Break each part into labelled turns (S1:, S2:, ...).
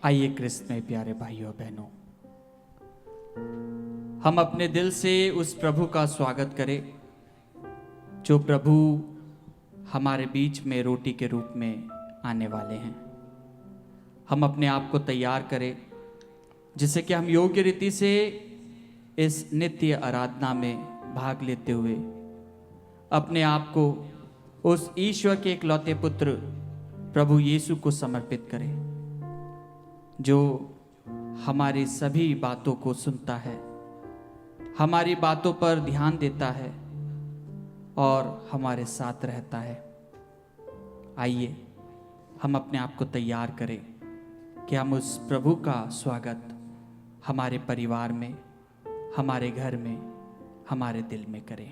S1: आइए क्रिस्त में प्यारे भाइयों बहनों, हम अपने दिल से उस प्रभु का स्वागत करें जो प्रभु हमारे बीच में रोटी के रूप में आने वाले हैं। हम अपने आप को तैयार करें जिससे कि हम योग्य रीति से इस नित्य आराधना में भाग लेते हुए अपने आप को उस ईश्वर के इकलौते पुत्र प्रभु यीशु को समर्पित करें, जो हमारी सभी बातों को सुनता है, हमारी बातों पर ध्यान देता है और हमारे साथ रहता है। आइए हम अपने आप को तैयार करें कि हम उस प्रभु का स्वागत हमारे परिवार में, हमारे घर में, हमारे दिल में करें।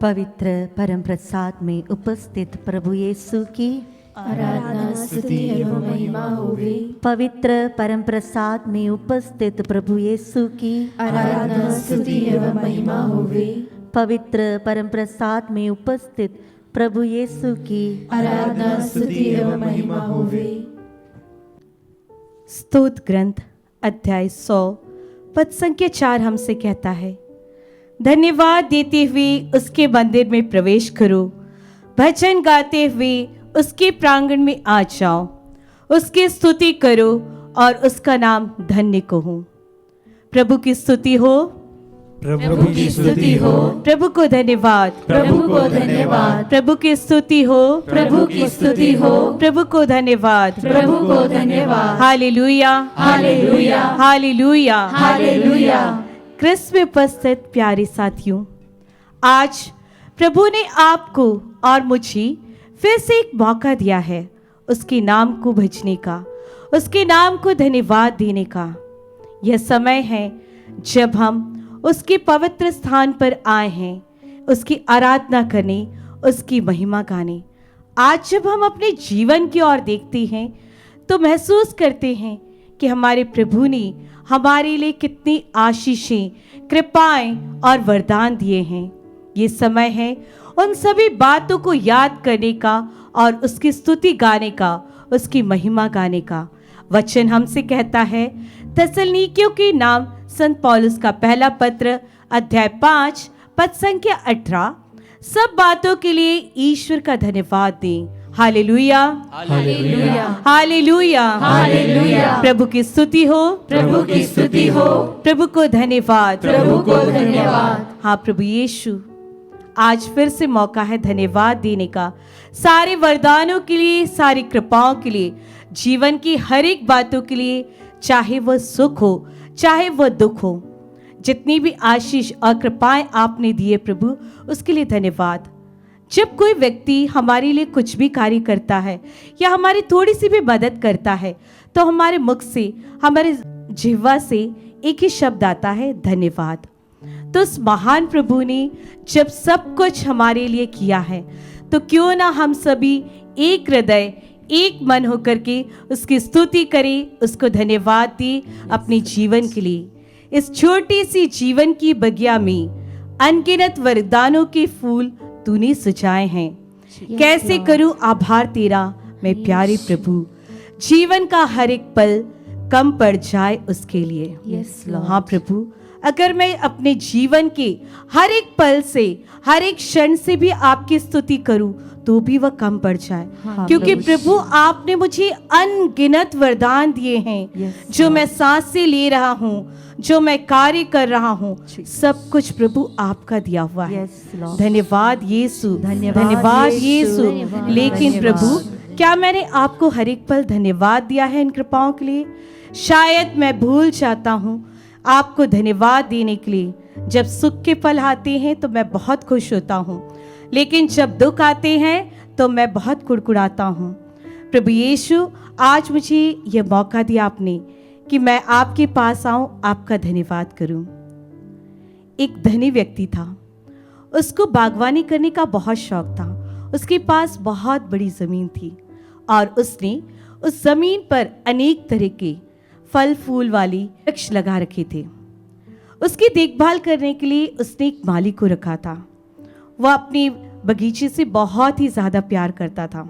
S2: पवित्र परम प्रसाद में उपस्थित प्रभु यीशु की
S3: आराधना स्तुति एवं महिमा होवे।
S2: पवित्र परम प्रसाद में उपस्थित प्रभु यीशु की
S3: आराधना स्तुति एवं महिमा होवे।
S2: पवित्र परम प्रसाद में उपस्थित प्रभु यीशु की
S3: आराधना स्तुति एवं महिमा होवे।
S4: स्तोत्र ग्रंथ अध्याय 100 पद संख्या 4 हमसे कहता है, धन्यवाद देते हुए उसके मंदिर में प्रवेश करो, भजन गाते हुए उसके प्रांगण में आ जाओ, उसकी स्तुति करो और उसका नाम धन्य कहो। प्रभु की स्तुति हो।
S3: प्रभु की स्तुति हो,
S4: प्रभु को धन्यवाद,
S3: प्रभु को धन्यवाद,
S4: प्रभु की स्तुति हो,
S3: प्रभु की स्तुति हो,
S4: प्रभु को धन्यवाद,
S3: प्रभु को धन्यवाद।
S4: Hallelujah,
S3: hallelujah,
S4: hallelujah,
S3: hallelujah.
S4: क्रिस्त में उपस्थित प्यारे साथियों, आज प्रभु ने आपको और मुझे फिर से एक मौका दिया है उसके नाम को भजने का, उसके नाम को धन्यवाद देने का। यह समय है जब हम उसके पवित्र स्थान पर आए हैं, उसकी आराधना करने, उसकी महिमा गाने। आज जब हम अपने जीवन की ओर देखते हैं तो महसूस करते हैं कि हमारे प्रभु ने हमारे लिए कितनी आशीषें, कृपाएं और वरदान दिए हैं। ये समय है उन सभी बातों को याद करने का और उसकी स्तुति गाने का, उसकी महिमा गाने का। वचन हमसे कहता है, थिस्सलुनीकियों के नाम संत पौलुस का पहला पत्र अध्याय 5 पद संख्या 18, सब बातों के लिए ईश्वर का धन्यवाद दें। Hallelujah,
S3: hallelujah,
S4: hallelujah,
S3: hallelujah.
S4: प्रभु की स्तुति हो,
S3: प्रभु की स्तुति हो,
S4: प्रभु को धन्यवाद,
S3: प्रभु को धन्यवाद।
S4: हाँ प्रभु यीशु, आज फिर से मौका है धन्यवाद देने का, सारे वरदानों के लिए, सारी कृपाओं के लिए, जीवन की हर एक बातों के लिए, चाहे वह सुख हो चाहे वह दुख हो। जितनी भी आशीष और कृपाएं आपने दिए प्रभु, उसके लिए धन्यवाद। जब कोई व्यक्ति हमारे लिए कुछ भी कार्य करता है या हमारी थोड़ी सी भी मदद करता है तो हमारे मुख से, हमारे जिह्वा से एक ही शब्द आता है, धन्यवाद। तो उस महान प्रभु ने जब सब कुछ हमारे लिए किया है तो क्यों ना हम सभी एक हृदय, एक मन होकर के उसकी स्तुति करें, उसको धन्यवाद दें अपने जीवन के लिए। इस छोटी सी जीवन की बगिया में अनगिनत वरदानों के फूल तूने सजाए हैं। कैसे करूं आभार तेरा मैं प्यारे प्रभु, जीवन का हर एक पल कम पड़ जाए उसके लिए।
S3: Yes, Lord.
S4: हाँ प्रभु, अगर मैं अपने जीवन के हर एक पल से, हर एक क्षण से भी आपकी स्तुति करूं तो भी वह कम पड़ जाए, क्योंकि प्रभु आपने मुझे अनगिनत वरदान दिए हैं। जो मैं सांस से ले रहा हूँ, जो मैं कार्य कर रहा हूँ, सब कुछ प्रभु आपका दिया हुआ है। धन्यवाद यीशु, धन्यवाद यीशु। लेकिन प्रभु, क्या मैंने आपको हर एक पल धन्यवाद दिया है इन कृपाओं के लिए? शायद मैं भूल जाता हूँ आपको धन्यवाद देने के लिए। जब सुख के पल आते हैं तो मैं बहुत खुश होता हूँ, लेकिन जब दुख आते हैं तो मैं बहुत कुड़कुड़ाता हूँ। प्रभु यीशु, आज मुझे यह मौका दिया आपने कि मैं आपके पास आऊं, आपका धन्यवाद करूं। एक धनी व्यक्ति था, उसको बागवानी करने का बहुत शौक था। उसके पास बहुत बड़ी जमीन थी और उसने उस जमीन पर अनेक तरह के फल फूल वाली वृक्ष लगा रखे थे। उसकी देखभाल करने के लिए उसने एक माली को रखा था। वह अपने बगीचे से बहुत ही ज़्यादा प्यार करता था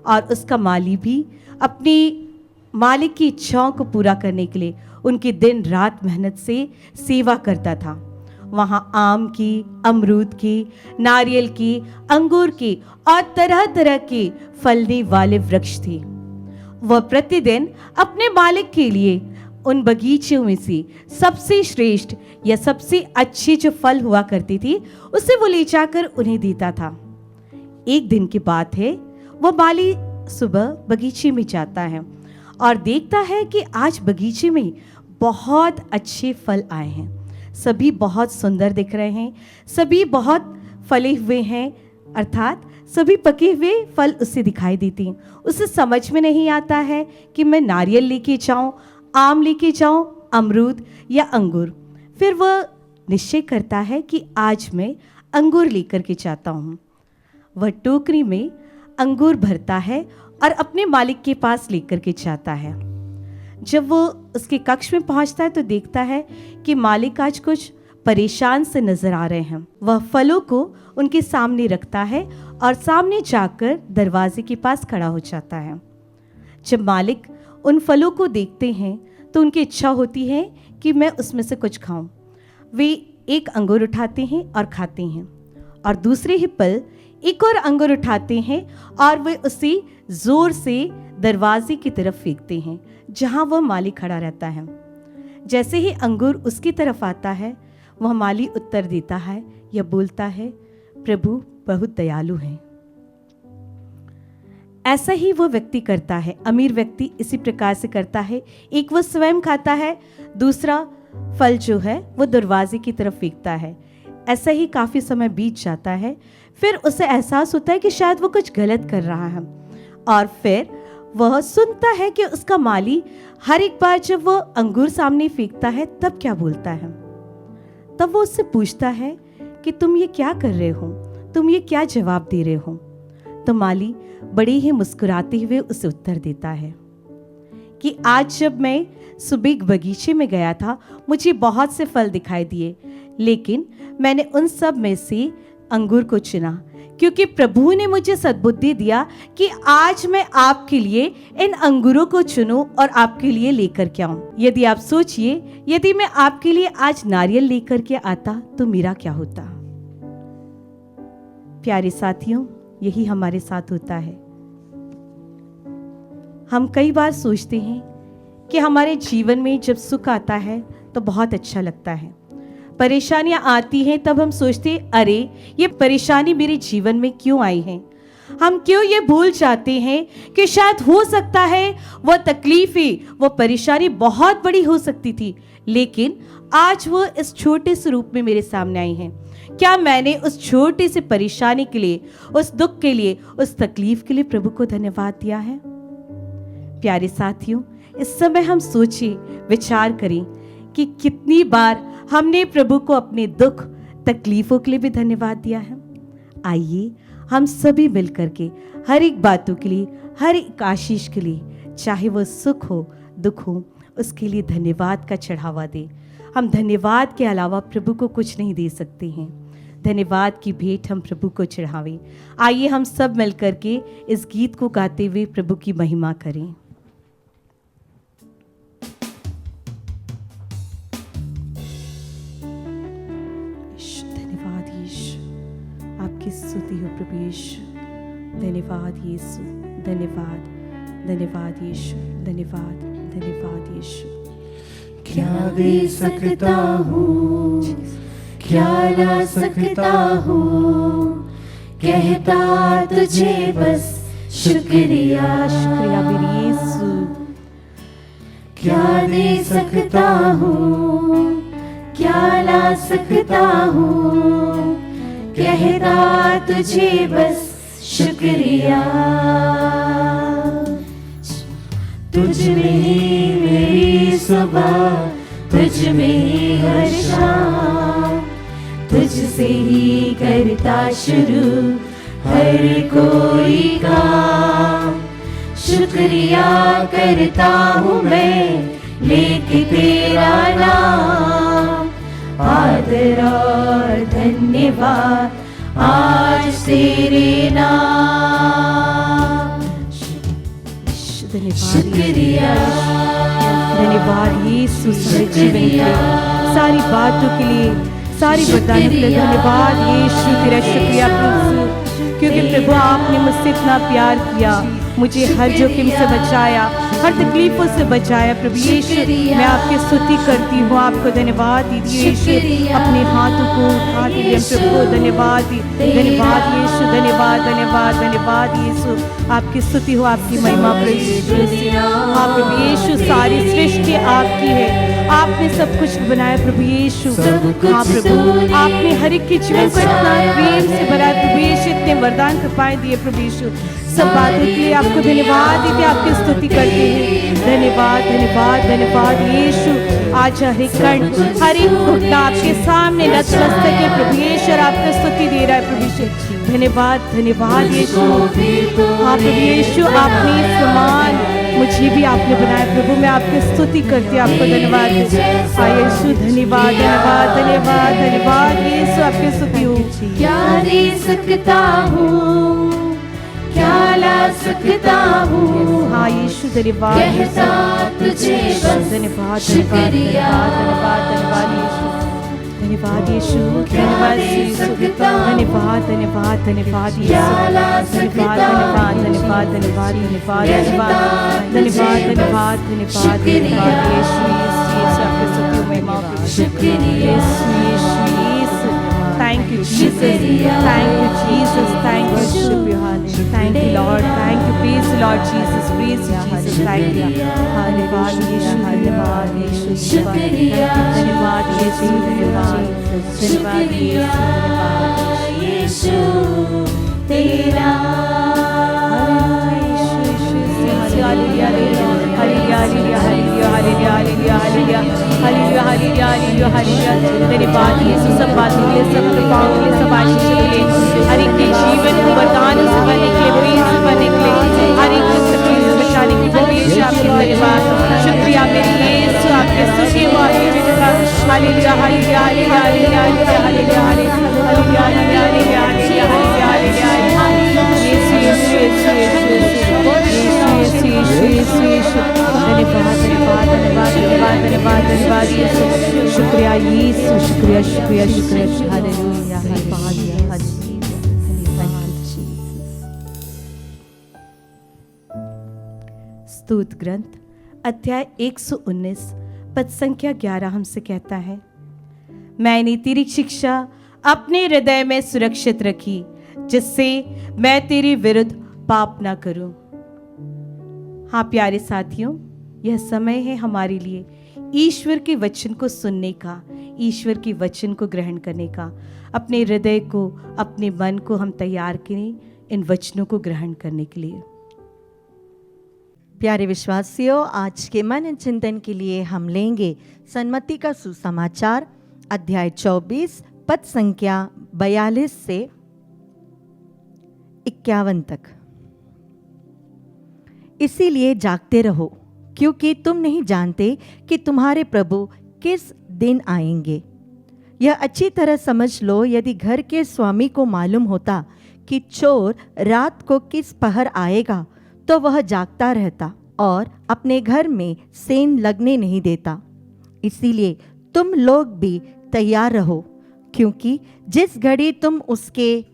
S4: और उसका माली भी अपनी मालिक की इच्छाओं को पूरा करने के लिए उनकी दिन रात मेहनत से सेवा करता था। वहाँ आम की, अमरूद की, नारियल की, अंगूर की और तरह तरह के फलने वाले वृक्ष थे। वह प्रतिदिन अपने मालिक के लिए उन बगीचों में से सबसे श्रेष्ठ या सबसे अच्छे जो फल हुआ करती थी उसे वो ले जाकर उन्हें देता था। एक दिन की बात है, वह माली सुबह बगीचे में जाता है और देखता है कि आज बगीचे में बहुत अच्छे फल आए हैं। सभी बहुत सुंदर दिख रहे हैं, सभी बहुत फले हुए हैं, अर्थात सभी पके हुए फल उसे दिखाई देते हैं। उसे समझ में नहीं आता है कि मैं नारियल लेके जाऊं, आम लेके जाऊं, अमरूद या अंगूर। फिर वह निश्चय करता है कि आज मैं अंगूर लेकर के जाता हूँ। वह टोकरी में अंगूर भरता है और अपने मालिक के पास लेकर के जाता है। जब वो उसके कक्ष में पहुंचता है तो देखता है कि मालिक आज कुछ परेशान से नजर आ रहे हैं। वह फलों को उनके सामने रखता है और सामने जाकर दरवाजे के पास खड़ा हो जाता है। जब मालिक उन फलों को देखते हैं तो उनकी इच्छा होती है कि मैं उसमें से कुछ खाऊं। वे एक अंगूर उठाते हैं और खाते हैं और दूसरे ही पल एक और अंगूर उठाते हैं और वे उसे जोर से दरवाजे की तरफ फेंकते हैं जहां वह मालिक खड़ा रहता है। जैसे ही अंगूर उसकी तरफ आता है वह माली उत्तर देता है या बोलता है, प्रभु बहुत दयालु हैं। ऐसा ही वो व्यक्ति करता है। अमीर व्यक्ति इसी प्रकार से करता है। एक वो स्वयं खाता है, दूसरा फल जो है वो दरवाजे की तरफ फेंकता है। ऐसा ही काफ़ी समय बीत जाता है। फिर उसे एहसास होता है कि शायद वो कुछ गलत कर रहा है, और फिर वह सुनता है कि उसका माली हर एक बार जब वो अंगूर सामने फेंकता है तब क्या बोलता है। तब वो उससे पूछता है कि तुम ये क्या कर रहे हो, तुम ये क्या जवाब दे रहे हो। तो माली बड़े ही मुस्कुराते हुए उसे उत्तर देता है कि आज जब मैं सुबह बगीचे में गया था, मुझे बहुत से फल दिखाई दिए, लेकिन मैंने उन सब में से अंगूर को चुना, क्योंकि प्रभु ने मुझे सद्बुद्धि दिया कि आज मैं आपके लिए इन अंगूरों को चुनूं और आपके लिए लेकर के आऊं। यदि आप सोचिए, यदि मैं आपके लिए आज नारियल लेकर के आता तो मेरा क्या होता। प्यारे साथियों, यही हमारे साथ होता है। हम कई बार सोचते हैं कि हमारे जीवन में जब सुख आता है तो बहुत अच्छा लगता है, परेशानियां आती हैं तब हम सोचते हैं, अरे ये परेशानी मेरे जीवन में क्यों आई है। हम क्यों ये भूल जाते हैं कि शायद हो सकता है वो तकलीफें, वो परेशानी बहुत बड़ी हो सकती थी, लेकिन आज वो इस छोटे से रूप में मेरे सामने आई हैं। क्या मैंने उस छोटे से परेशानी के लिए, उस दुख के लिए, उस तकलीफ के लिए प्रभु को धन्यवाद दिया है। प्यारे साथियों, इस समय हम सोचें, विचार करें कि कितनी बार हमने प्रभु को अपने दुख तकलीफों के लिए भी धन्यवाद दिया है। आइए हम सभी मिलकर के हर एक बातों के लिए, हर एक आशीष के लिए, चाहे वो सुख हो दुख हो, उसके लिए धन्यवाद का चढ़ावा दें। हम धन्यवाद के अलावा प्रभु को कुछ नहीं दे सकते हैं। धन्यवाद की भेंट हम प्रभु को चढ़ावें। आइए हम सब मिलकर के इस गीत को गाते हुए प्रभु की महिमा करें। धन्यवाद यीशु, आपकी स्तुति हो प्रभु यीशु। धन्यवाद यीशु, धन्यवाद, धन्यवाद यीशु, धन्यवाद, धन्यवाद यीशु।
S3: क्या दे सकता हूँ, क्या ला सकता हूँ, कहता तुझे बस शुक्रिया।
S4: शुक्रिया मेरे यीशु।
S3: क्या दे सकता हूँ, क्या ला सकता हूँ, कहता तुझे बस शुक्रिया। तुझ में ही मेरी सुबह, तुझ में ही हर शाम, तुझसे ही करता शुरू हर कोई काम। शुक्रिया करता हूँ मैं लेके तेरा नाम, आदर और धन्यवाद आज तेरे नाम। शुक्रिया,
S4: धन्यवाद यीशु, शुक्रिया सारी बातों के लिए, सारी बताने के लिए धन्यवाद यीशु, तेरा शुक्रिया प्रभु, क्योंकि प्रभु आपने मुझसे इतना प्यार किया, मुझे हर जोखिम से बचाया, हर तकलीफों से बचाया। प्रभु यीशु, मैं आपकी स्तुति करती हूँ, आपको धन्यवाद दीजिए यीशु। अपने हाथों को उठा दीजिए प्रभु को धन्यवाद, धन्यवाद यीशु, धन्यवाद, धन्यवाद, धन्यवाद यीशु। आपकी स्तुति हो, आपकी महिमा प्रभु यीशु। हाँ प्रभु यीशु, सारी सृष्टि आपकी है, आपने सब कुछ बनाया प्रभु यीशु। हाँ प्रभु, आपने हर एक के जीवन को इतना प्रेम से भरा प्रभु यीशु, इतने वरदान कृपाएं दिए प्रभु यीशु। सब बातों के लिए आपको धन्यवाद देते, आपकी स्तुति करते हैं। धन्यवाद, धन्यवाद, धन्यवाद यीशु। आज हर एक कण, हर एक घुटना आपके सामने नतमस्तक है प्रभु यीशु, और आपको स्तुति दे रहा है प्रभु यीशु। धन्यवाद, धन्यवाद यीशु। हाँ प्रभु यीशु, आपने समान मुझे भी आपने बनाया प्रभु, मैं आपकी स्तुति करती हूँ, आपको धन्यवाद। हाँ यीशु, धन्यवाद, धन्यवाद, धन्यवाद, धन्यवाद यीशु, आपकी स्तुति हो।
S3: क्या दे सकता हूँ, क्या ला सकता हूँ,
S4: हाँ यीशु, धन्यवाद,
S3: कहता तुझे बस
S4: धन्यवाद,
S3: शुक्रिया।
S4: धन्यवाद, धन्यवाद यीशु, धन्यवाद यीशु, धन्यवाद यीशु, धन्यवाद, धन्यवाद, धन्यवाद यीशु, धन्यवाद, धन्यवाद, धन्यवाद, धन्यवाद, धन्यवाद, धन्यवाद, धन्यवाद, धन्यवाद, धन्यवाद यीशु, यीशु, यीशु, आपकी स्तुति महिमा,
S3: शुक्रिया।
S4: यीशु, यीशु, Jesus. Thank you, Jesus. Thank you, worship you, hallelujah. Thank you, Lord. Thank you, praise the Lord Jesus. Praise you, Jesus. Thank you. Hallelujah, hallelujah.
S3: शुक्रिया
S4: धन्यवाद यीशु, धन्यवाद धन्यवाद
S3: यीशु तेरा
S4: धन्यवाद यीशु, सब बातों के लिए, सब कृपाओं के लिए, सब आशीषों के लिए, हर एक के जीवन को वरदान से भरने के लिए, प्रेम से भरने के लिए, हर एक को तकलीफ से बचाने के लिए हमेशा आपके धन्यवाद। शुक्रिया मेरे यीशु, आपके सुखे हुआ आपके जिसका hallelujah hallelujah hallelujah hallelujah hallelujah hallelujah hallelujah hallelujah Yeshu Yeshu Yeshu Yeshu Yeshu Yeshu Yeshu धन्यवाद धन्यवाद धन्यवाद धन्यवाद धन्यवाद धन्यवाद यीशु, शुक्रिया यीशु, शुक्रिया शुक्रिया शुक्रिया हालेलुया हालेलुया हालेलुया। स्तुति ग्रंथ अध्याय 119 पद संख्या 11 हमसे कहता है, मैंने तेरी शिक्षा अपने हृदय में सुरक्षित रखी, जिससे मैं तेरे विरुद्ध पाप ना करूं। हाँ प्यारे साथियों, यह समय है हमारे लिए ईश्वर के वचन को सुनने का, ईश्वर के वचन को ग्रहण करने का। अपने हृदय को, अपने मन को हम तैयार करें इन वचनों को ग्रहण करने के लिए।
S2: प्यारे विश्वासियों, आज के मन चिंतन के लिए हम लेंगे सन्मति का सुसमाचार अध्याय 24 पद संख्या 42 से 51 तक। इसीलिए जागते रहो, क्योंकि तुम नहीं जानते कि तुम्हारे प्रभु किस दिन आएंगे। यह अच्छी तरह समझ लो, यदि घर के स्वामी को मालूम होता कि चोर रात को किस पहर आएगा, तो वह जागता रहता और अपने घर में सेंध लगने नहीं देता। इसीलिए तुम लोग भी तैयार रहो, क्योंकि जिस घड़ी तुम उसके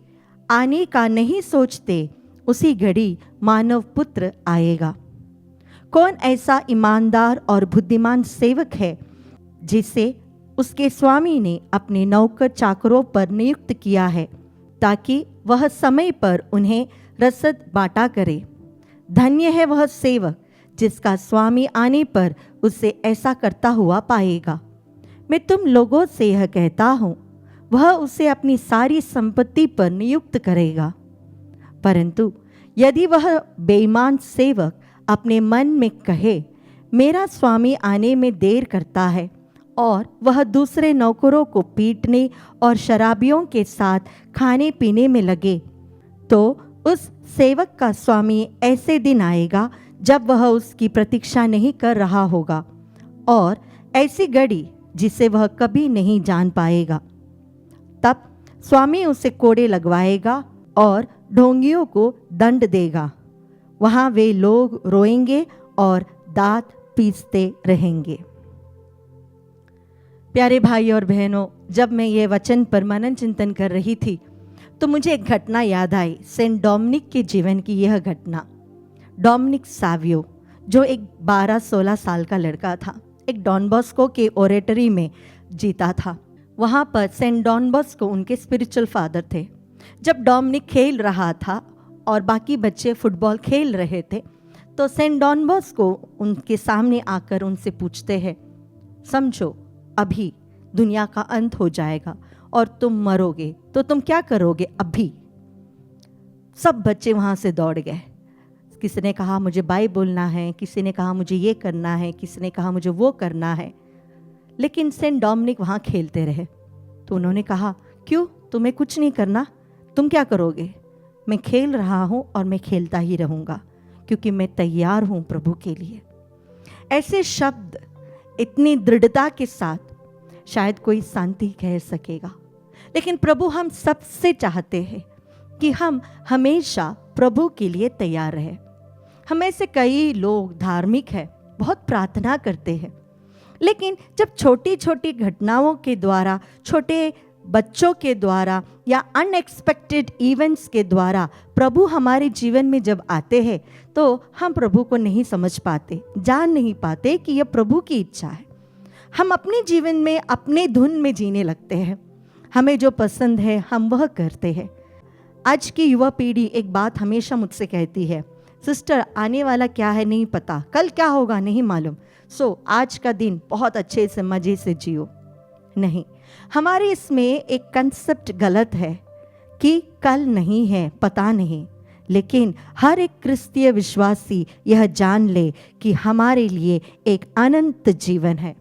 S2: आने का नहीं सोचते, उसी घड़ी मानव पुत्र आएगा। कौन ऐसा ईमानदार और बुद्धिमान सेवक है जिसे उसके स्वामी ने अपने नौकर चाकरों पर नियुक्त किया है, ताकि वह समय पर उन्हें रसद बांटा करे। धन्य है वह सेवक जिसका स्वामी आने पर उसे ऐसा करता हुआ पाएगा। मैं तुम लोगों से यह कहता हूँ, वह उसे अपनी सारी संपत्ति पर नियुक्त करेगा। परंतु यदि वह बेईमान सेवक अपने मन में कहे, मेरा स्वामी आने में देर करता है, और वह दूसरे नौकरों को पीटने और शराबियों के साथ खाने पीने में लगे, तो उस सेवक का स्वामी ऐसे दिन आएगा जब वह उसकी प्रतीक्षा नहीं कर रहा होगा, और ऐसी घड़ी जिसे वह कभी नहीं जान पाएगा। तब स्वामी उसे कोड़े लगवाएगा और ढोंगियों को दंड देगा। वहाँ वे लोग रोएंगे और दांत पीसते रहेंगे। प्यारे भाई और बहनों, जब मैं ये वचन पर मनन चिंतन कर रही थी, तो मुझे एक घटना याद आई, सेंट डोमिनिक के जीवन की यह घटना। डोमिनिक सावियो, जो एक 12-16 साल का लड़का था, एक डॉन बॉस्को के ओरेटरी में जीता था। वहाँ पर सेंट डॉन बॉस्को उनके स्पिरिचुअल फादर थे। जब डोमिनिक खेल रहा था और बाकी बच्चे फुटबॉल खेल रहे थे, तो सेंट डॉन बॉस्को उनके सामने आकर उनसे पूछते हैं, समझो अभी दुनिया का अंत हो जाएगा और तुम मरोगे, तो तुम क्या करोगे अभी? सब बच्चे वहाँ से दौड़ गए। किसी ने कहा मुझे बाई बोलना है, किसी ने कहा मुझे ये करना है, किसी ने कहा मुझे वो करना है। लेकिन सेंट डोमिनिक वहाँ खेलते रहे। तो उन्होंने कहा, क्यों, तुम्हें कुछ नहीं करना? तुम क्या करोगे? मैं खेल रहा हूँ और मैं खेलता ही रहूँगा, क्योंकि मैं तैयार हूँ प्रभु के लिए। ऐसे शब्द इतनी दृढ़ता के साथ शायद कोई शांति कह सकेगा, लेकिन प्रभु हम सबसे चाहते हैं कि हम हमेशा प्रभु के लिए तैयार रहें। हम में से कई लोग धार्मिक हैं, बहुत प्रार्थना करते हैं, लेकिन जब छोटी छोटी घटनाओं के द्वारा, छोटे बच्चों के द्वारा या अनएक्सपेक्टेड इवेंट्स के द्वारा प्रभु हमारे जीवन में जब आते हैं, तो हम प्रभु को नहीं समझ पाते, जान नहीं पाते कि यह प्रभु की इच्छा है। हम अपने जीवन में अपने धुन में जीने लगते हैं। हमें जो पसंद है हम वह करते हैं। आज की युवा पीढ़ी एक बात हमेशा मुझसे कहती है, सिस्टर आने वाला क्या है नहीं पता, कल क्या होगा नहीं मालूम, सो आज का दिन बहुत अच्छे से मज़े से जियो। नहीं, हमारे इसमें एक कंसेप्ट गलत है कि कल नहीं है, पता नहीं। लेकिन हर एक क्रिस्तीय विश्वासी यह जान ले कि हमारे लिए एक अनंत जीवन है।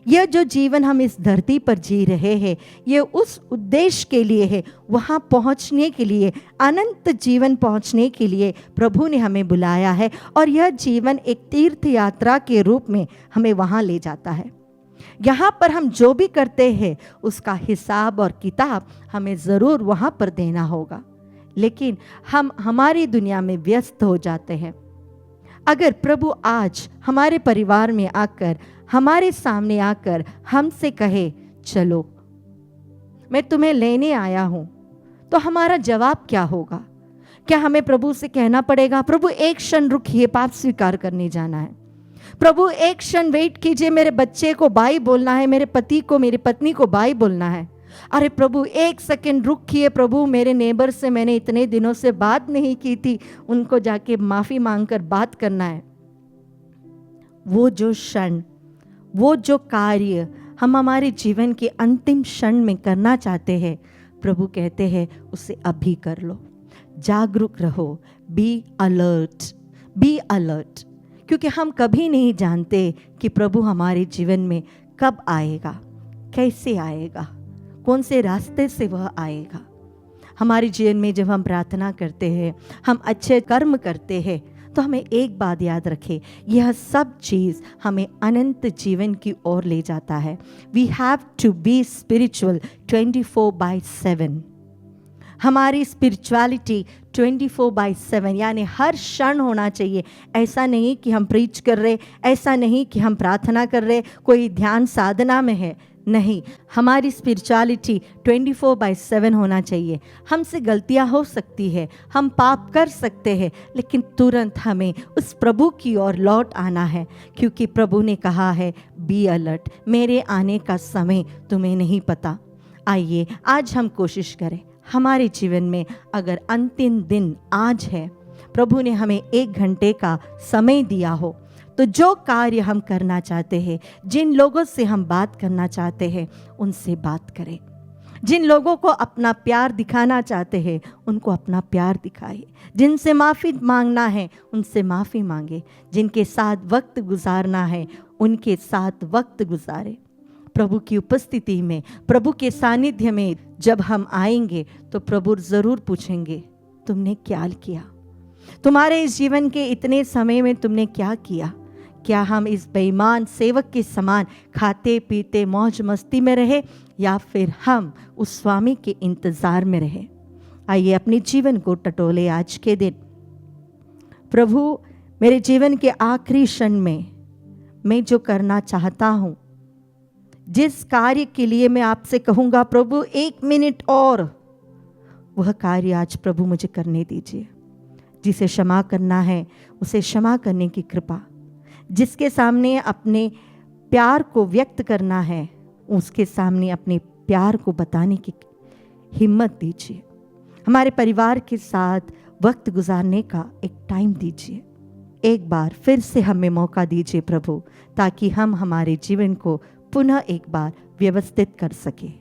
S2: यह जो जीवन हम इस धरती पर जी रहे हैं, ये उस उद्देश्य के लिए है, वहाँ पहुँचने के लिए, अनंत जीवन पहुँचने के लिए प्रभु ने हमें बुलाया है। और यह जीवन एक तीर्थ यात्रा के रूप में हमें वहाँ ले जाता है। यहाँ पर हम जो भी करते हैं उसका हिसाब और किताब हमें ज़रूर वहाँ पर देना होगा। लेकिन हम हमारी दुनिया में व्यस्त हो जाते हैं। अगर प्रभु आज हमारे परिवार में आकर, हमारे सामने आकर हमसे कहे चलो मैं तुम्हें लेने आया हूँ, तो हमारा जवाब क्या होगा? क्या हमें प्रभु से कहना पड़ेगा, प्रभु एक क्षण रुकिए, पाप स्वीकार करने जाना है, प्रभु एक क्षण वेट कीजिए, मेरे बच्चे को बाई बोलना है, मेरे पति को, मेरी पत्नी को बाई बोलना है, अरे प्रभु एक सेकंड रुकिए, प्रभु मेरे नेबर से मैंने इतने दिनों से बात नहीं की थी, उनको जाके माफ़ी मांगकर बात करना है। वो जो क्षण, वो जो कार्य हम हमारे जीवन के अंतिम क्षण में करना चाहते हैं, प्रभु कहते हैं उसे अभी कर लो। जागरूक रहो, बी अलर्ट, बी अलर्ट, क्योंकि हम कभी नहीं जानते कि प्रभु हमारे जीवन में कब आएगा, कैसे आएगा, कौन से रास्ते से वह आएगा। हमारे जीवन में जब हम प्रार्थना करते हैं, हम अच्छे कर्म करते हैं, तो हमें एक बात याद रखें, यह सब चीज़ हमें अनंत जीवन की ओर ले जाता है। We have to be spiritual 24/7। हमारी स्पिरिचुअलिटी 24/7 यानी हर क्षण होना चाहिए। ऐसा नहीं कि हम प्रीच कर रहे, ऐसा नहीं कि हम प्रार्थना कर रहे, कोई ध्यान साधना में है, नहीं, हमारी स्पिरिचुअलिटी 24/7 होना चाहिए। हमसे गलतियां हो सकती है, हम पाप कर सकते हैं, लेकिन तुरंत हमें उस प्रभु की ओर लौट आना है, क्योंकि प्रभु ने कहा है बी अलर्ट, मेरे आने का समय तुम्हें नहीं पता। आइए आज हम कोशिश करें, हमारे जीवन में अगर अंतिम दिन आज है, प्रभु ने हमें 1 घंटे का समय दिया हो, तो जो कार्य हम करना चाहते हैं, जिन लोगों से हम बात करना चाहते हैं, उनसे बात करें। जिन लोगों को अपना प्यार दिखाना चाहते हैं, उनको अपना प्यार दिखाइए। जिनसे माफ़ी मांगना है, उनसे माफ़ी मांगे। जिनके साथ वक्त गुजारना है, उनके साथ वक्त गुजारे। प्रभु की उपस्थिति में, प्रभु के सानिध्य में जब हम आएंगे, तो प्रभु ज़रूर पूछेंगे, तुमने क्या किया? तुम्हारे इस जीवन के इतने समय में तुमने क्या किया? क्या हम इस बेईमान सेवक के समान खाते पीते मौज मस्ती में रहे, या फिर हम उस स्वामी के इंतज़ार में रहे? आइए अपने जीवन को टटोले आज के दिन। प्रभु, मेरे जीवन के आखिरी क्षण में मैं जो करना चाहता हूँ, जिस कार्य के लिए मैं आपसे कहूँगा प्रभु 1 मिनट और, वह कार्य आज प्रभु मुझे करने दीजिए। जिसे क्षमा करना है उसे क्षमा करने की कृपा, जिसके सामने अपने प्यार को व्यक्त करना है उसके सामने अपने प्यार को बताने की हिम्मत दीजिए। हमारे परिवार के साथ वक्त गुजारने का एक टाइम दीजिए। एक बार फिर से हमें मौका दीजिए प्रभु, ताकि हम हमारे जीवन को पुनः एक बार व्यवस्थित कर सकें।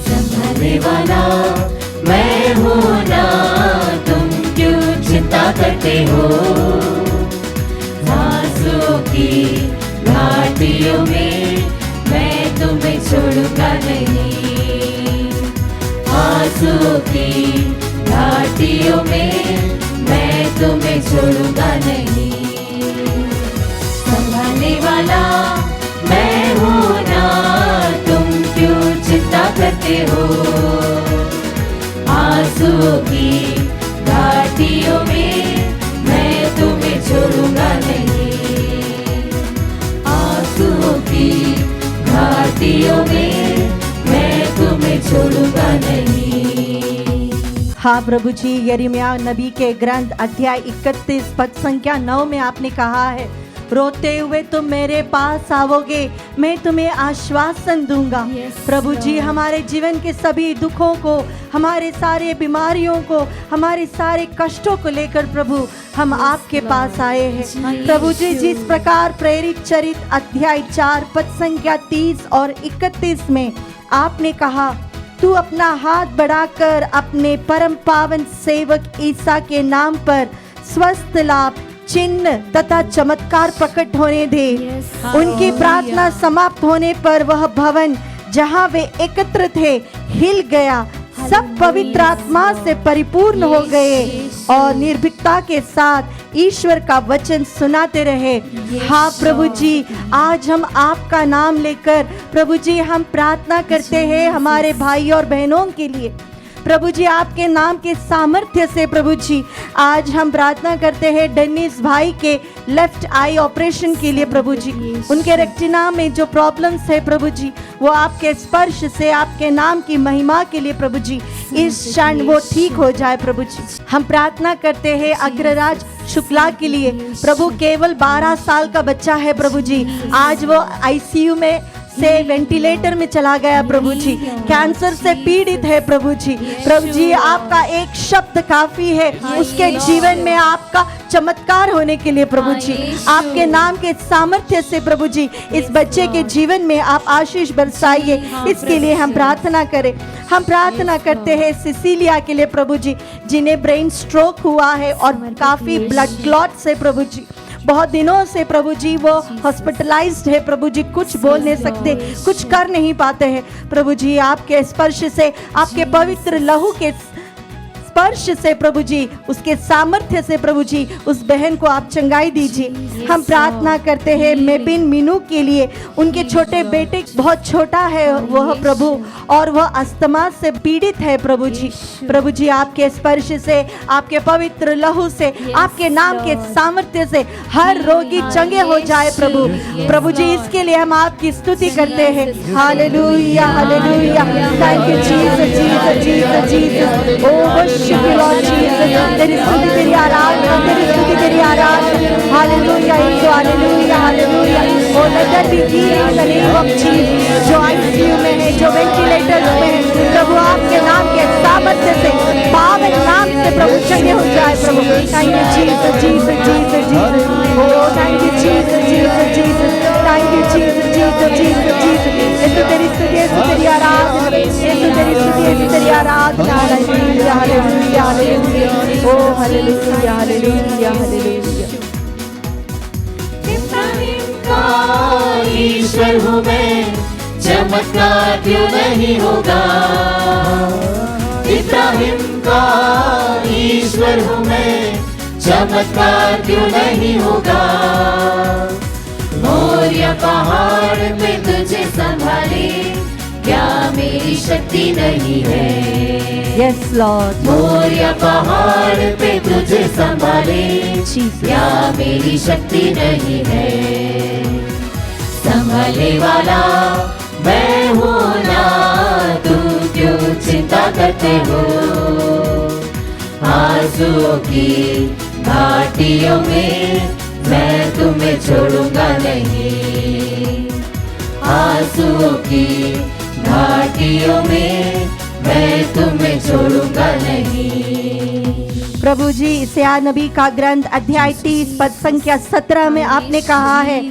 S3: संभालने वाला मैं हूँ ना, तुम क्यों चिंता करते हो? आंसुओं की घाटियों में मैं तुम्हें छोड़ूंगा नहीं। आंसुओं की घाटियों में मैं तुम्हें छोड़ूंगा नहीं। संभालने वाला मैं हूँ ना, तुम क्यों चिंता करते हो? आंसुओं की घाटियों में मैं तुम्हें छोड़ूंगा नहीं। आंसुओं की
S2: हाँ प्रभु जी, यिर्मयाह नबी के ग्रंथ अध्याय 31 पद संख्या 9 में आपने कहा है, रोते हुए तुम मेरे पास आओगे, मैं तुम्हें आश्वासन दूंगा। प्रभु जी, हमारे जीवन के सभी दुखों को, हमारे सारे बीमारियों को, हमारे सारे कष्टों को लेकर प्रभु हम आपके पास आए हैं। प्रभु जी, जिस प्रकार प्रेरित चरित अध्याय 4 पद संख्या 30 और 31 में आपने कहा, तू अपना हाथ बढ़ाकर अपने परम पावन सेवक ईसा के नाम पर स्वस्थ लाभ, चिन्ह तथा चमत्कार प्रकट होने दे। उनकी प्रार्थना समाप्त होने पर वह भवन जहां वे एकत्र थे हिल गया, सब पवित्र आत्मा से परिपूर्ण हो गए और निर्भीकता के साथ ईश्वर का वचन सुनाते रहे। हाँ प्रभु जी, आज हम आपका नाम लेकर प्रभु जी हम प्रार्थना करते हैं हमारे भाई और बहनों के लिए। प्रभु जी, आपके नाम के सामर्थ्य से प्रभु जी आज हम प्रार्थना करते हैं डेनिस भाई के लेफ्ट आई ऑपरेशन के लिए। प्रभु जी, उनके रेटिना में जो प्रॉब्लम्स है प्रभु जी, वो आपके स्पर्श से, आपके नाम की महिमा के लिए प्रभु जी इस क्षण वो ठीक हो जाए। प्रभु जी, हम प्रार्थना करते हैं अग्रराज शुक्ला के लिए। प्रभु, केवल 12 साल का बच्चा है प्रभु जी, आज वो आईसीयू में से वेंटिलेटर में चला गया प्रभु जी, कैंसर से पीड़ित है प्रभु जी। प्रभु जी, आपका एक शब्द काफी है उसके जीवन में आपका चमत्कार होने के लिए। प्रभु जी, आपके नाम के सामर्थ्य से प्रभु जी इस बच्चे के जीवन में आप आशीष बरसाइए, इसके लिए हम प्रार्थना करें। हम प्रार्थना करते हैं सिसिलिया के लिए प्रभु जी, जिन्हें ब्रेन स्ट्रोक हुआ है और काफी ब्लड क्लॉट से प्रभु जी बहुत दिनों से प्रभु जी वो हॉस्पिटलाइज्ड है प्रभु जी, कुछ बोल नहीं सकते, कुछ कर नहीं पाते हैं। प्रभु जी, आपके स्पर्श से, आपके पवित्र लहू के स्पर्श से प्रभु जी, उसके सामर्थ्य से प्रभु जी उस बहन को आप चंगाई दीजिए। हम प्रार्थना करते हैं मेबिन मीनू के लिए, उनके छोटे बेटे बहुत छोटा है वह प्रभु, और वह अस्थमा से पीड़ित है प्रभु जी। प्रभु जी, आपके स्पर्श से, आपके पवित्र लहू से, आपके नाम के सामर्थ्य से हर रोगी चंगे हो जाए प्रभु। प्रभु जी, इसके लिए हम आपकी स्तुति करते हैं। Hallelujah hallelujah, thank you Jesus Jesus Jesus Jesus, oh worship you Lord Jesus. तेरी स्तुति, तेरी आराधना, तेरी स्तुति, तेरी आराधना। Hallelujah hallelujah hallelujah. Oh let there be healing in the name of Jesus. जो आईसीयू में है, जो वेंटिलेटर में है, प्रभु आपके नाम के सामर्थ्य से, पावन नाम से प्रभु चंगे हो जाए प्रभु। Thank you Jesus Jesus Jesus Jesus, oh thank you Jesus Jesus Jesus, thank you Jesus Jesus Jesus Jesus. Yeshu तेरी स्तुति, यीशु तेरी आराधना, यीशु तेरी स्तुति, यीशु तेरी आराधना। हालेलुया हालेलुया हालेलुया, ओ हालेलुया हालेलुया हालेलुया।
S3: ईश्वर हूँ मैं, चमत्कार क्यों नहीं होगा। इब्राहिम का ईश्वर हूँ मैं, चमत्कार क्यों नहीं होगा। मोरिया पहाड़ पे तुझे संभाले, क्या मेरी शक्ति नहीं है।
S2: यस लॉर्ड,
S3: मोरिया पहाड़ पे तुझे संभाले, क्या मेरी शक्ति नहीं है। संभालने वाला मैं हूँ ना, तुम क्यों चिंता करते हो। आंसुओं की घाटियों में मैं तुम्हें छोड़ूंगा नहीं। आंसुओं की घाटियों में मैं तुम्हें छोड़ूंगा नहीं।
S2: प्रभु जी, इस्याह नबी का ग्रंथ अध्याय 30 पद संख्या 17 में आपने कहा है,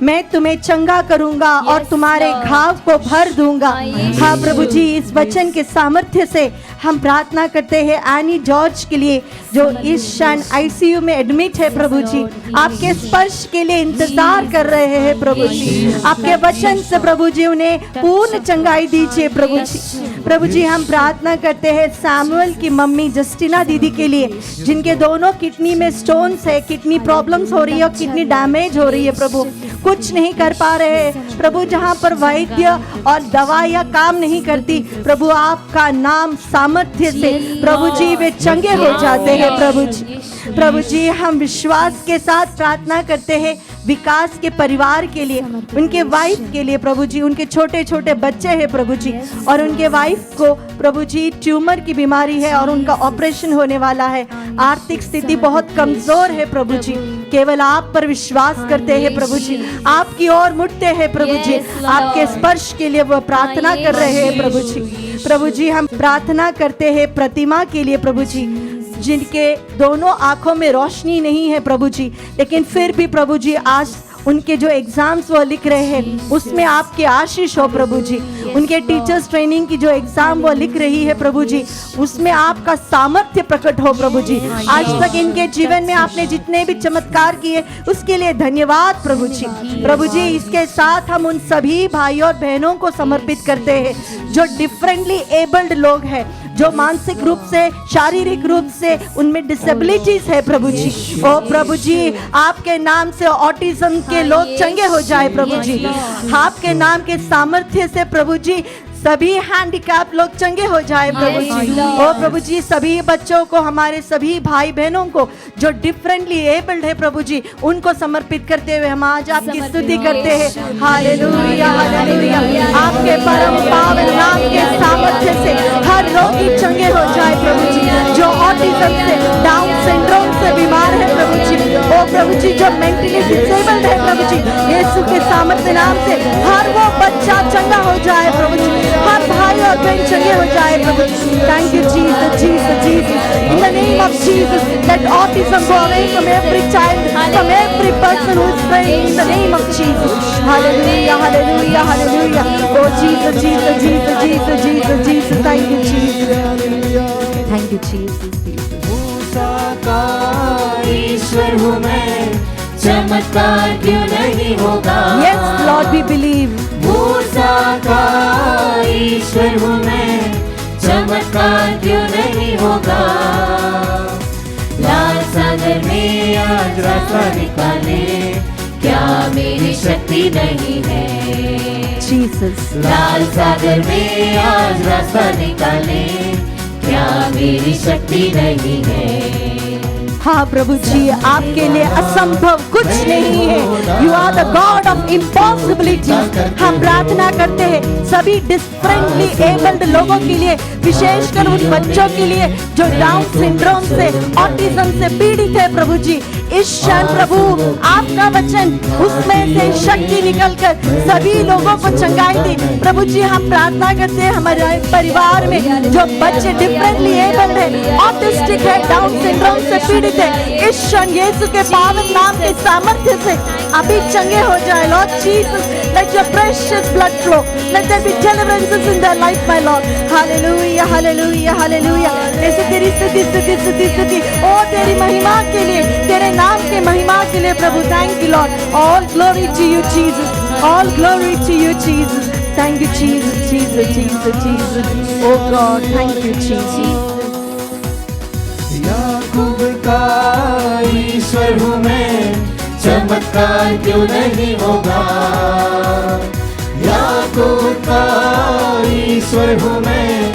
S2: मैं तुम्हें चंगा करूंगा और तुम्हारे घाव को भर दूंगा। हाँ प्रभु जी, इस वचन के सामर्थ्य से हम प्रार्थना करते हैं एनी जॉर्ज के लिए, जो इस क्षण आईसीयू में एडमिट है प्रभु जी। आपके स्पर्श के लिए इंतजार कर रहे हैं प्रभु जी। आपके वचन से प्रभु जी उन्हें पूर्ण चंगाई दीजिए प्रभु जी। प्रभु जी, हम प्रार्थना करते हैं सैमुअल की मम्मी जस्टिना दीदी के लिए, जिनके दोनों किडनी में स्टोन्स है, किडनी प्रॉब्लम्स हो रही है और किडनी डैमेज हो रही है प्रभु, कुछ नहीं कर पा रहे हैं प्रभु। जहाँ पर वैद्य और दवाइयाँ काम नहीं करती प्रभु, आपका नाम सामर्थ्य से प्रभु जी वे चंगे हो जाते हैं प्रभु जी। प्रभु जी, हम विश्वास के साथ प्रार्थना करते हैं विकास के परिवार के लिए, उनके वाइफ के लिए प्रभु जी, उनके छोटे छोटे बच्चे हैं प्रभु जी, और उनके वाइफ को प्रभु जी ट्यूमर की बीमारी है और उनका ऑपरेशन होने वाला है। आर्थिक स्थिति बहुत कमजोर है प्रभु जी, केवल आप पर विश्वास करते हैं प्रभु जी, आपकी ओर मुड़ते हैं प्रभु जी, आपके स्पर्श के लिए वो प्रार्थना कर रहे हैं प्रभु जी। प्रभु जी हम प्रार्थना करते हैं प्रतिमा के लिए प्रभु जी, जिनके दोनों आंखों में रोशनी नहीं है प्रभु जी, लेकिन फिर भी प्रभु जी आज उनके जो एग्जाम्स वो लिख रहे हैं उसमें आपकी आशीष हो प्रभु जी। उनके टीचर्स ट्रेनिंग की जो एग्जाम वो लिख रही है प्रभु जी, उसमें आपका सामर्थ्य प्रकट हो प्रभु जी। आज तक इनके जीवन में आपने जितने भी चमत्कार किए उसके लिए धन्यवाद प्रभु जी। प्रभु जी इसके साथ हम उन सभी भाई और बहनों को समर्पित करते हैं जो डिफरेंटली एबल्ड लोग हैं, जो मानसिक रूप से, शारीरिक रूप से उनमें डिसेबिलिटीज है प्रभु जी। ओ प्रभु जी आपके नाम से ऑटिज्म के लोग चंगे हो जाए प्रभु जी, आपके नाम के सामर्थ्य से प्रभु जी सभी हैंडीकैप लोग चंगे हो जाए प्रभु जी। ओ प्रभु जी सभी बच्चों को, हमारे सभी भाई बहनों को जो डिफरेंटली एबल्ड है प्रभु जी, उनको समर्पित करते हुए हम आज आपकी स्तुति करते हैं। Hallelujah hallelujah. आपके परम पावन नाम के सामर्थ्य से हर रोगी चंगे हो जाए प्रभु जी, जो ऑटिज्म से, डाउन सिंड्रोम से बीमार है प्रभु जी। ओ प्रभु जी जो मेंटली डिसेबल्ड है प्रभु जी, यीशु के सामर्थ्य नाम से हर वो बच्चा चंगा हो जाए प्रभु जी, हर भाई और बहन चंगे हो जाए प्रभु जी। Thank you Jesus Jesus Jesus. In the name of Jesus let autism go away from every child, from every person who is praying in the name of Jesus. Hallelujah hallelujah hallelujah. Oh Jesus Jesus Jesus Jesus Jesus Jesus. Thank you Jesus, thank you Jesus.
S3: Musa का ईश्वर हूँ मैं, चमत्कार क्यों नहीं होगा।
S2: Yes Lord we believe.
S3: Musa का ईश्वर हूँ मैं, चमत्कार क्यों नहीं होगा। लाल सागर में आज रास्ता निकाले, क्या मेरी शक्ति नहीं है।
S2: जीसस।
S3: लाल सागर में आज रास्ता निकाले, क्या मेरी शक्ति नहीं है।
S2: हाँ प्रभु जी आपके लिए असंभव कुछ नहीं है। You are the God of impossibility. हम प्रार्थना करते हैं सभी डिफरेंटली एबल्ड लोगों के लिए, विशेषकर उन बच्चों के लिए जो डाउन सिंड्रोम से, ऑटिज्म से पीड़ित है प्रभु जी। इस क्षण प्रभु आपका वचन, उसमें से शक्ति निकलकर सभी लोगों को चंगाई दे प्रभु जी। हम प्रार्थना करते हैं हमारे परिवार में जो बच्चे डिफरेंटली एबल्ड है, ऑटिस्टिक है, डाउन सिंड्रोम से पीड़ित है, इस क्षण यीशु के पावन नाम के सामर्थ्य से अभी चंगे हो जाए। Lord Jesus let your precious blood flow, let there be deliverances in their life my Lord. Hallelujah hallelujah hallelujah. ऐसे तेरी स्तुति स्तुति स्तुति स्तुति ओ तेरी महिमा के लिए, तेरे नाम के महिमा के लिए प्रभु। Thank you Lord. All glory to you Jesus, all glory to you Jesus. Thank you Jesus Jesus Jesus Jesus. Oh God thank you Jesus.
S3: Yakub का ईश्वर हूँ मैं, चमत्कार क्यों नहीं होगा। याकूब का ईश्वर हूँ मैं,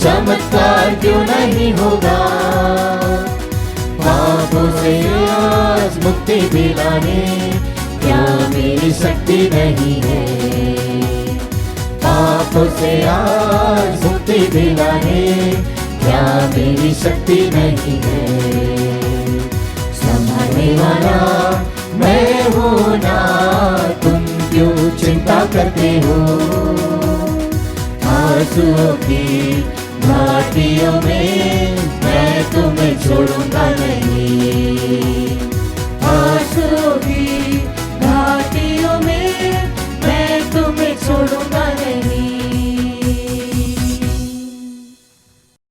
S3: चमत्कार क्यों नहीं होगा। पापों से आज मुक्ति दिलाने, क्या मेरी शक्ति नहीं है। पापों से आज मुक्ति दिलाने, क्या मेरी शक्ति नहीं है। संभालने वाला मैं हूँ ना, तुम क्यों चिंता करते हो। आंसुओं की घाटियों में मैं तुम्हें छोड़ूंगा नहीं। आंसुओं